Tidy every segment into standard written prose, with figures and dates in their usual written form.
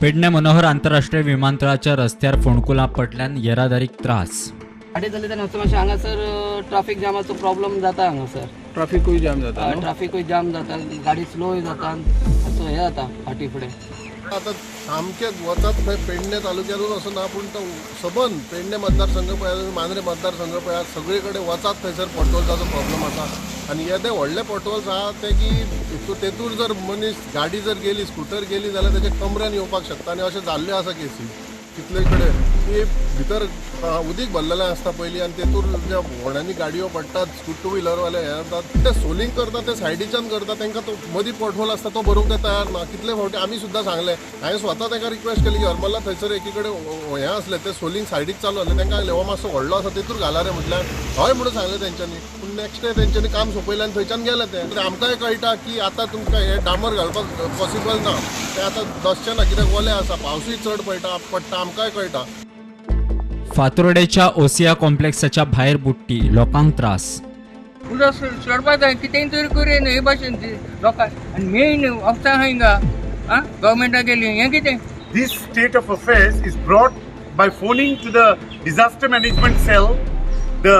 पेडणे मनोहर आंतरराष्ट्रीय विमानतळाच्या रस्त्यार फोंडकुलां पडल्यान येरादारीक त्रास. गाडी चलयता वचता मातशें हांगासर ट्राफीक जामाचो प्रॉब्लेम जाता. हांगासर ट्राफिकूय जाम जाता. ट्राफिकूय जाम जाता, गाडी स्लोय जाता, असो हे जाता फाटी फुडें. आता सामकेच वचत थंय पेडणे तालुक्यातूच असं ना, पूण तो सबंद पेडणे मतदारसंघ पळयात, मांद्रे मतदारसंघ पळयात, सगळे कडेन वचत थंयसर पोर्टहोल्साचो प्रॉब्लेम आसा. आनी येदे व्हडले पोर्टहोल्स आहा ते की तेतूर जर मनीस गाडी जर गेली, स्कूटर गेली जाल्यार तेच्या कमऱ्यान येवपाक शकता. आनी अशें जाल्लें आसा केसी कितले कडेन की भितर उदीक भरलेलें आसता पयलीं, आनी तेतूर ज्या व्हड्यांनी गाडयो पडटात, टू व्हिलरवाले हे जातात, ते सोलिंग करता ते सायडीच्यान करता, तांकां तो मदीं पोर्टहोल आसता तो भरूंक ते तयार ना. कितले फावटी आमी सुद्दां सांगलें, हांवें स्वता तांकां रिक्वेस्ट केली की हरमल्ला थंयसर एकी कडेन हें आसलें ते सोलिंग सायडीक चालू आसलें, तांकां लेवा मातसो व्हडलो आसा तेतूर घाला रे म्हटल्यार हय म्हणून सांगलें तेंच्यांनी. पूण नेक्स्ट डे तेंच्यांनी काम सोंपयलें आनी थंयच्यान गेले ते. आमकांय कळटा की आतां तुमकां हें डांबर घालपाक पॉसिबल ना, तें आतां दसचें ना, कित्याक वलें आसा, पावसूय चड पडटा आमकांय कळटा. फातोर्डेच्या ओसिया कॉम्प्लेक्साच्या भायर बुट्टी, लोकांक त्रास. उदक सोडपाक जाय, कितेंय तरी करूं न्हू हे भाशेन लोकांक. आनी मेन अफसा आहा हिंगा गव्हर्मेंटा गेली हें कितें. This state of affairs is brought by phoning to the disaster management cell, the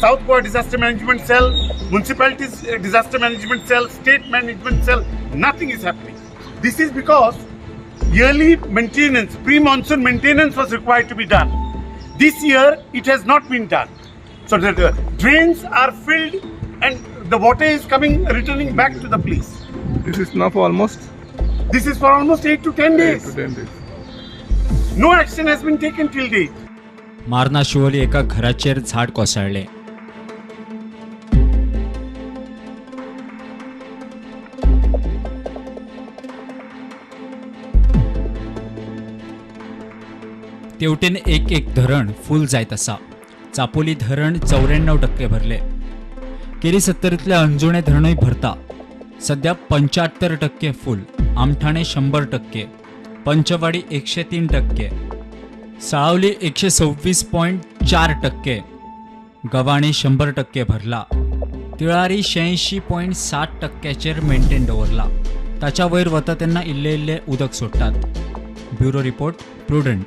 South Goa disaster management cell, municipalities disaster management cell, state management cell. Nothing is happening. This is because yearly maintenance, pre-monsoon maintenance was required to be done. This year it has not been done. So the drains are filled and the water is returning back to the place. This is now for almost This is for almost 8 to 10 days. 8 to 10 days. No action has been taken till date. मारना शिवोली एका घराचेर झाड कोसळ्ळे. तेवटेन एक धरण फूल जायत आसा. चापोली धरण 94% भरले. केरी 70तले अंजुणे धरणय भरता. सध्या 75% फूल. आमठाणे 100%, पंचवाडी 103%, साळावली 126.4%, गवाणी 100% भरला. तिळारी 86.7%चेर मेंटेन दवरला. ताच्या वयर वता तेन्ना इल्ले उदक सोडटात. Bureau report, prudent.